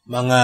Mga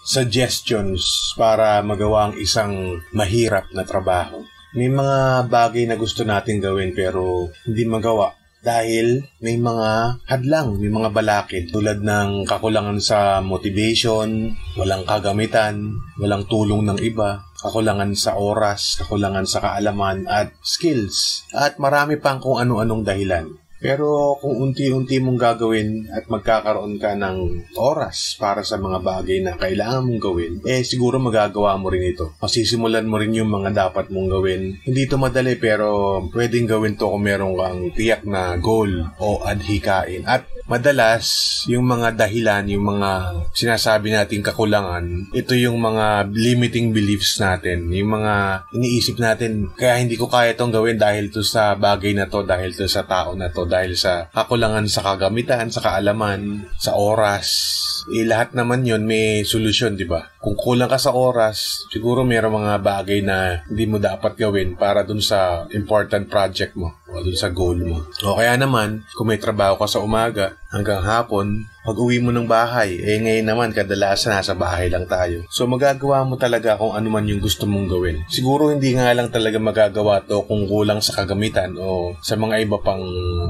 suggestions para magawa ang isang mahirap na trabaho. May mga bagay na gusto natin gawin pero hindi magawa dahil may mga hadlang, may mga balakid tulad ng kakulangan sa motivation, walang kagamitan, walang tulong ng iba, kakulangan sa oras, kakulangan sa kaalaman at skills, at marami pang kung ano-anong dahilan. Pero kung unti-unti mong gagawin at magkakaroon ka ng oras para sa mga bagay na kailangan mong gawin, siguro magagawa mo rin ito. Masisimulan mo rin yung mga dapat mong gawin. Hindi ito madali pero pwedeng gawin to kung meron kang tiyak na goal o adhikain. At madalas, yung mga dahilan, yung mga sinasabi nating kakulangan, ito yung mga limiting beliefs natin. Yung mga iniisip natin, kaya hindi ko kaya itong gawin dahil to sa bagay na to, dahil to sa tao na to, dahil sa kakulangan sa kagamitan, sa kaalaman, sa oras. Lahat naman yun may solusyon, di ba? Kung kulang ka sa oras, siguro mayroong mga bagay na hindi mo dapat gawin para dun sa important project mo o dun sa goal mo. O kaya naman, kung may trabaho ka sa umaga hanggang hapon, pag-uwi mo ng bahay, ngayon naman kadalasan nasa bahay lang tayo. So magagawa mo talaga kung ano man yung gusto mong gawin. Siguro hindi nga lang talaga magagawa to kung kulang sa kagamitan o sa mga iba pang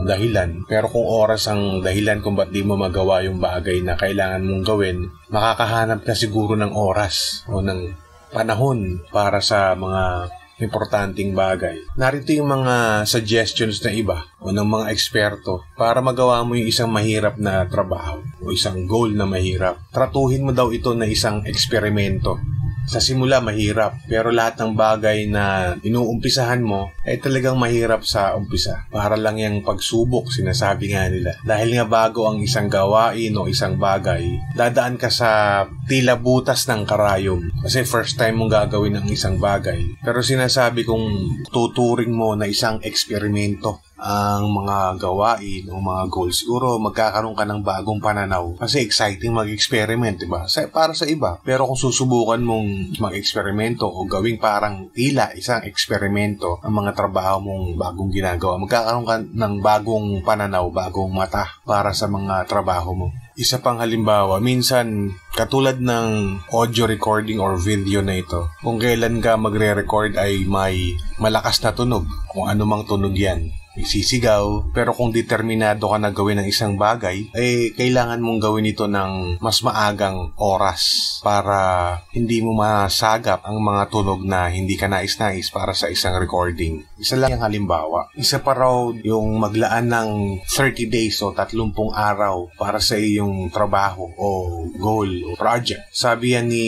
dahilan. Pero kung oras ang dahilan kung ba't di mo magawa yung bagay na kailangan mong gawin, makakahanap ka siguro ng oras o ng panahon para sa mga importanteng bagay. Narito yung mga suggestions na iba o ng mga eksperto para magawa mo yung isang mahirap na trabaho o isang goal na mahirap. Tratuhin mo daw ito na isang eksperimento. Sa simula mahirap, pero lahat ng bagay na inuumpisahan mo ay talagang mahirap sa umpisa. Para lang yung pagsubok, sinasabi nga nila. Dahil nga bago ang isang gawain o isang bagay, dadaan ka sa tila butas ng karayom. Kasi first time mong gagawin ang isang bagay. Pero sinasabi kong tuturing mo na isang eksperimento ang mga gawain o mga goals, siguro magkakaroon ka ng bagong pananaw. Kasi exciting mag-experiment, diba? Para sa iba. Pero kung susubukan mong mag-eksperimento o gawing parang tila isang eksperimento ang mga trabaho mong bagong ginagawa, magkakaroon ka ng bagong pananaw, bagong mata para sa mga trabaho mo. Isa pang halimbawa, minsan katulad ng audio recording or video na ito, kung kailan ka magre-record ay may malakas na tunog, kung anumang tunog yan. Isisigaw, pero kung determinado ka na gawin ng isang bagay, kailangan mong gawin ito ng mas maagang oras para hindi mo masagap ang mga tunog na hindi ka nais-nais para sa isang recording. Isa lang yung halimbawa. Isa pa raw yung maglaan ng 30 days o 30 araw para sa iyong trabaho o goal o project. Sabi yan ni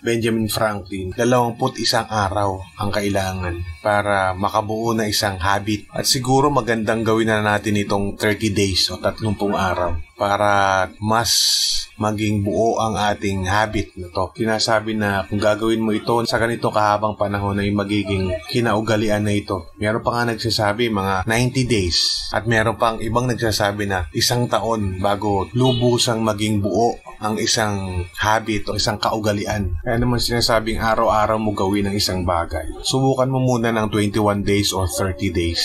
Benjamin Franklin, 21 araw ang kailangan para makabuo na isang habit. At siguro magandang gawin na natin itong 30 days o 30 araw para mas maging buo ang ating habit na to. Sinasabi na kung gagawin mo ito sa ganito kahabang panahon ay magiging kinaugalian na ito. Meron pa nga nagsasabi mga 90 days at meron pang ibang nagsasabi na 1 taon bago lubusang maging buo ang isang habit o isang kaugalian. Kaya naman sinasabing araw-araw mo gawin ang isang bagay. Subukan mo muna ng 21 days or 30 days.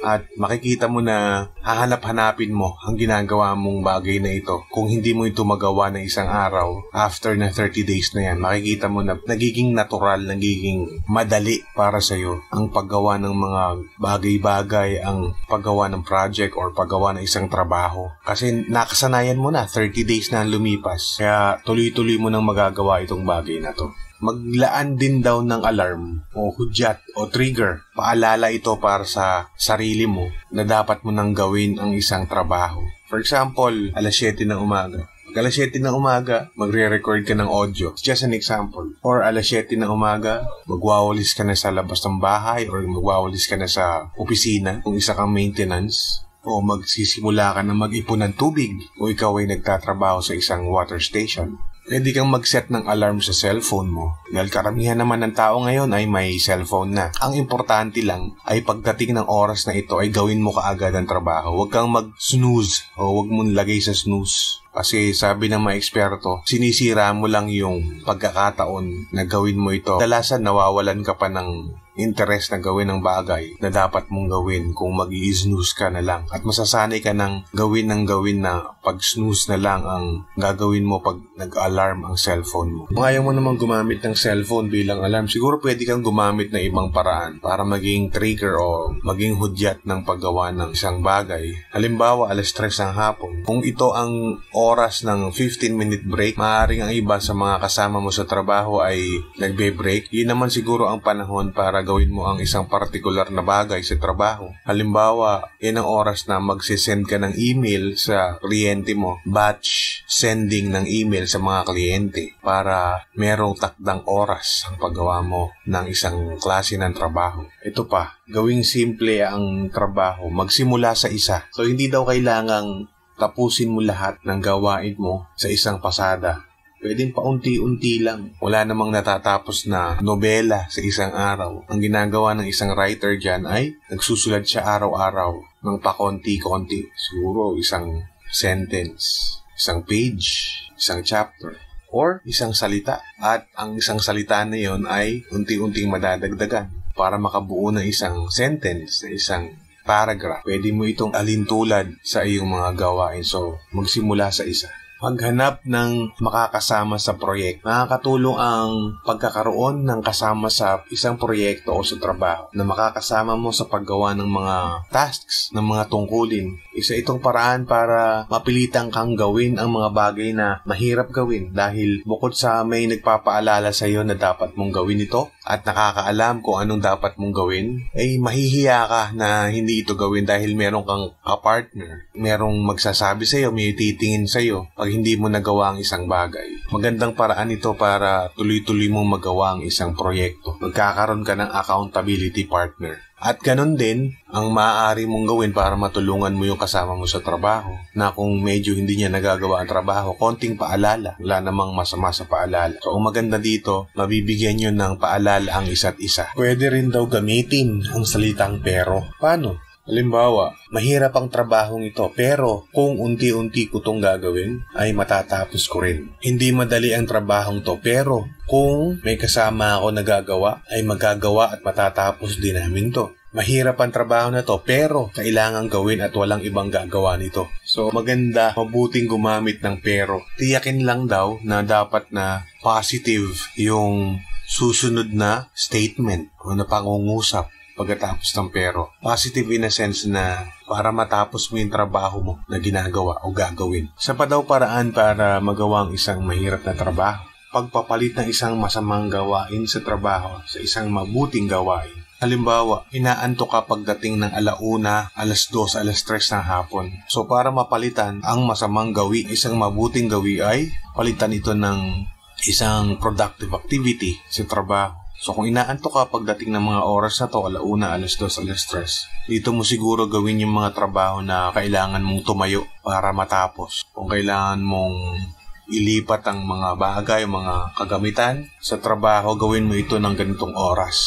At makikita mo na hahanap-hanapin mo ang ginagawa mong bagay na ito. Kung hindi mo ito magawa ng isang araw, after na 30 days na yan, makikita mo na nagiging natural, nagiging madali para sa'yo ang paggawa ng mga bagay-bagay, ang paggawa ng project or paggawa ng isang trabaho. Kasi nakasanayan mo na, 30 days na lumipas. Kaya tuloy-tuloy mo nang magagawa itong bagay na to. Maglaan din daw ng alarm o hudyat o trigger. Paalala ito para sa sarili mo na dapat mo nang gawin ang isang trabaho. For example, alas 7 ng umaga. Alas 7 ng umaga, magre-record ka ng audio. Just an example. Or alas 7 ng umaga, magwawalis ka na sa labas ng bahay or magwawalis ka na sa opisina kung isa kang maintenance. O magsisimula ka na mag-ipon ng tubig o ikaw ay nagtatrabaho sa isang water station. Pwede kang mag-set ng alarm sa cellphone mo. Dahil karamihan naman ng tao ngayon ay may cellphone na. Ang importante lang ay pagdating ng oras na ito ay gawin mo kaagad ang trabaho. Huwag kang mag-snooze o huwag mong lagay sa snooze. Kasi sabi ng mga eksperto, sinisira mo lang yung pagkakataon na gawin mo ito. Dalasan nawawalan ka pa ng interest na gawin ng bagay na dapat mong gawin kung mag-i-snooze ka na lang. At masasanay ka ng gawin na pag-snooze na lang ang gagawin mo pag nag-alarm ang cellphone mo. Kung ayaw mo naman gumamit ng cellphone bilang alarm, siguro pwede kang gumamit ng ibang paraan para maging trigger o maging hudyat ng paggawa ng isang bagay. Halimbawa, 3:00 ng hapon. Kung ito ang oras ng 15-minute break, maaaring ang iba sa mga kasama mo sa trabaho ay nagbe-break. Yun naman siguro ang panahon para gawin mo ang isang partikular na bagay sa trabaho. Halimbawa, yan ang oras na magsisend ka ng email sa kliyente mo. Batch sending ng email sa mga kliyente para merong takdang oras ang paggawa mo ng isang klase ng trabaho. Ito pa, gawing simple ang trabaho. Magsimula sa isa. So, hindi daw kailangang tapusin mo lahat ng gawain mo sa isang pasada. Pwedeng paunti-unti lang. Wala namang natatapos na nobela sa isang araw. Ang ginagawa ng isang writer dyan ay nagsusulat siya araw-araw ng pakonti-konti. Siguro isang sentence, isang page, isang chapter, or isang salita. At ang isang salita na yon ay unti-unting madadagdagan para makabuo ng isang sentence, na isang paragraph. Pwede mo itong alintulad sa iyong mga gawain. So, magsimula sa isa. Maghanap ng makakasama sa proyekto. Nakakatulong ang pagkakaroon ng kasama sa isang proyekto o sa trabaho na makakasama mo sa paggawa ng mga tasks, ng mga tungkulin. Isa itong paraan para mapilitan kang gawin ang mga bagay na mahirap gawin dahil bukod sa may nagpapaalala sa iyo na dapat mong gawin ito at nakakaalam kung anong dapat mong gawin, ay mahihiya ka na hindi ito gawin dahil meron kang partner. Merong magsasabi sa iyo, may titingin sa iyo pag hindi mo nagawa ang isang bagay. Magandang paraan ito para tuloy-tuloy mong magawa ang isang proyekto. Magkakaroon ka ng accountability partner. At ganun din ang maaari mong gawin para matulungan mo yung kasama mo sa trabaho na kung medyo hindi niya nagagawa ang trabaho, konting paalala. Wala namang masama sa paalala. So, ang maganda dito, mabibigyan nyo ng paalala ang isa't isa. Pwede rin daw gamitin ang salitang pero. Paano? Halimbawa, mahirap ang trabahong ito pero kung unti-unti ko itong gagawin ay matatapos ko rin. Hindi madali ang trabahong to pero kung may kasama ako na gagawa ay magagawa at matatapos din namin to. Mahirap ang trabaho na to pero kailangan gawin at walang ibang gagawa nito. So maganda, mabuting gumamit ng pero. Tiyakin lang daw na dapat na positive yung susunod na statement o na pangungusap. Pagkatapos ng pero. Positive in a sense na para matapos mo yung trabaho mo na ginagawa o gagawin. Isa pa daw paraan para magawa ang isang mahirap na trabaho. Pagpapalit ng isang masamang gawain sa trabaho sa isang mabuting gawain. Halimbawa, inaantok ka pagdating ng 1:00, 2:00, 3:00 ng hapon. So para mapalitan ang masamang gawi, isang mabuting gawi ay palitan ito ng isang productive activity sa trabaho. So kung inaantok ka pagdating ng mga oras na to, 1:00, 2:00, 3:00, dito mo siguro gawin yung mga trabaho na kailangan mong tumayo para matapos. Kung kailangan mong ilipat ang mga bagay, mga kagamitan sa trabaho, gawin mo ito ng ganitong oras.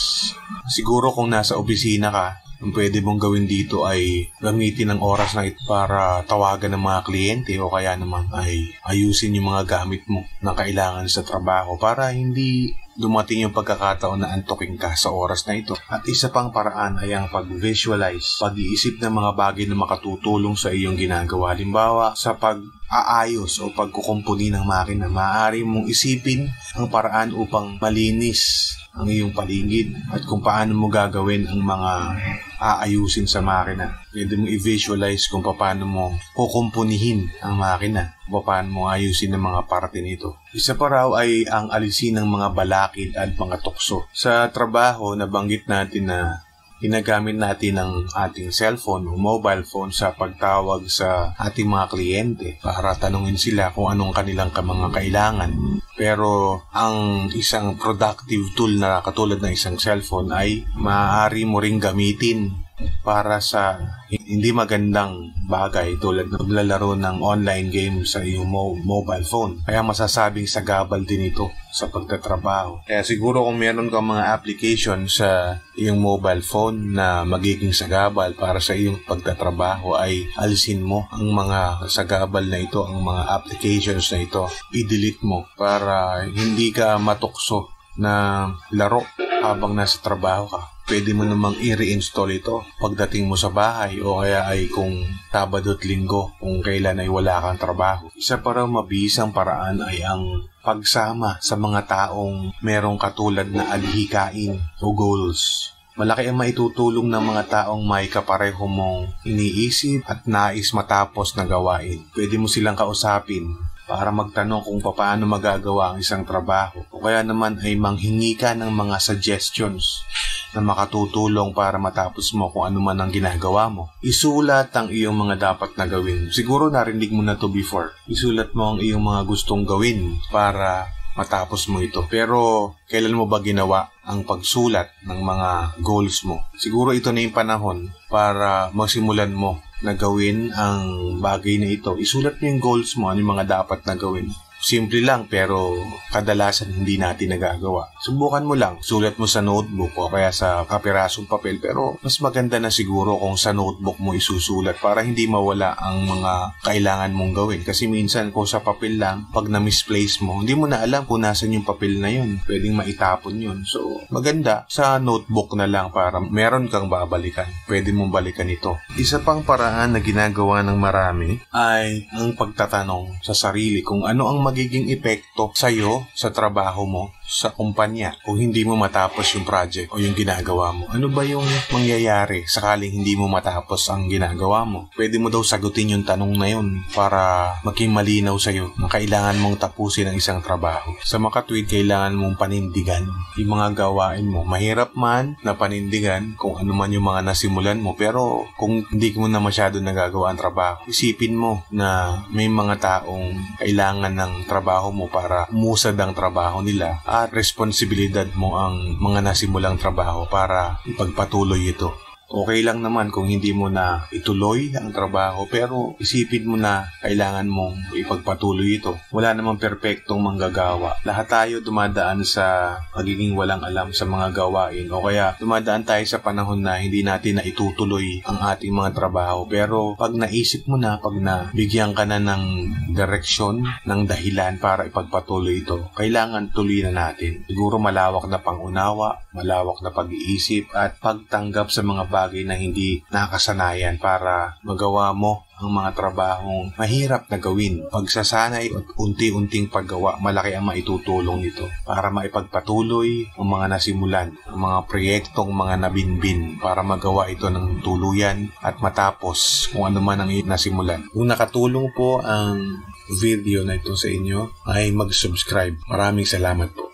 Siguro kung nasa opisina ka, ang pwede mong gawin dito ay gamitin ang oras na ito para tawagan ng mga kliyente o kaya naman ay ayusin yung mga gamit mo na kailangan sa trabaho para hindi dumating yung pagkakataon na antukin ka sa oras na ito. At isa pang paraan ay ang pag-visualize, pag-iisip ng mga bagay na makatutulong sa iyong ginagawa. Halimbawa, sa pag-aayos o pagkukumpuni ng makina, maaari mong isipin ang paraan upang malinis ang iyong paligid at kung paano mo gagawin ang mga aayusin sa makina. Pwede mo i-visualize kung paano mo kukumpunihin ang makina, kung paano mo ayusin ang mga parte nito. Isa pa raw ay ang alisin ng mga balakid at mga tukso. Sa trabaho, nabanggit natin na ginagamit natin ang ating cellphone o mobile phone sa pagtawag sa ating mga kliyente para tanungin sila kung anong kanilang mga kailangan. Pero ang isang productive tool na katulad ng isang cellphone ay maaari mo ring gamitin para sa hindi magandang bagay tulad ng paglalaro ng online game sa iyong mobile phone. Kaya masasabing sagabal din ito sa pagtatrabaho. Kaya siguro kung meron kang mga application sa iyong mobile phone na magiging sagabal para sa iyong pagtatrabaho, ay alisin mo ang mga sagabal na ito, ang mga applications na ito. I-delete mo para hindi ka matukso na laro habang nasa trabaho ka. Pwede mo namang i-reinstall ito pagdating mo sa bahay o kaya ay kung Sabado at Linggo kung kailan ay wala kang trabaho. Isa pa raw mabisang paraan ay ang pagsama sa mga taong merong katulad na adhikain o goals. Malaki ang maitutulong ng mga taong may kapareho mong iniisip at nais matapos na gawain. Pwede mo silang kausapin para magtanong kung paano magagawa ang isang trabaho. O kaya naman ay manghingi ka ng mga suggestions na makatutulong para matapos mo kung ano man ang ginagawa mo. Isulat ang iyong mga dapat na gawin. Siguro narinig mo na to before. Isulat mo ang iyong mga gustong gawin para matapos mo ito. Pero kailan mo ba ginawa ang pagsulat ng mga goals mo? Siguro ito na yung panahon para masimulan mo na gawin ang bagay na ito. Isulat mo yung goals mo, ano yung mga dapat na gawin. Simple lang pero kadalasan hindi natin nagagawa. Subukan mo lang, sulat mo sa notebook o kaya sa kapirasong papel, pero mas maganda na siguro kung sa notebook mo isusulat para hindi mawala ang mga kailangan mong gawin. Kasi minsan kung sa papel lang, pag na-misplace mo, hindi mo na alam kung nasan yung papel na yun. Pwedeng maitapon yun. So maganda sa notebook na lang para meron kang babalikan. Pwede mong balikan ito. Isa pang paraan na ginagawa ng marami ay ang pagtatanong sa sarili kung ano ang magiging epekto sa'yo sa trabaho mo, sa kumpanya, kung hindi mo matapos yung project o yung ginagawa mo. Ano ba yung mangyayari sakaling hindi mo matapos ang ginagawa mo? Pwede mo daw sagutin yung tanong na yun para maging malinaw sa'yo na kailangan mong tapusin ang isang trabaho. Sa makatwid, kailangan mong panindigan yung mga gawain mo. Mahirap man na panindigan kung ano man yung mga nasimulan mo, pero kung hindi mo na masyado nagagawa ang trabaho, isipin mo na may mga taong kailangan ng trabaho mo para umusad ang trabaho nila at responsibilidad mo ang mga nasimulang trabaho para ipagpatuloy ito. Okay lang naman kung hindi mo na ituloy ang trabaho, pero isipin mo na kailangan mong ipagpatuloy ito. Wala namang perpektong manggagawa. Lahat tayo dumadaan sa pagiging walang alam sa mga gawain o kaya dumadaan tayo sa panahon na hindi natin na itutuloy ang ating mga trabaho. Pero pag naisip mo na, pag nabigyan ka na ng direksyon, ng dahilan para ipagpatuloy ito, kailangan tuloy na natin. Siguro malawak na pangunawa, malawak na pag-iisip at pagtanggap sa mga bagay na hindi nakasanayan para magawa mo ang mga trabahong mahirap na gawin. Pagsasanay at unti-unting paggawa, malaki ang maitutulong ito para maipagpatuloy ang mga nasimulan, ang mga proyektong mga nabinbin para magawa ito ng tuluyan at matapos kung ano man ang nasimulan. Kung nakatulong po ang video na ito sa inyo, ay mag-subscribe. Maraming salamat po.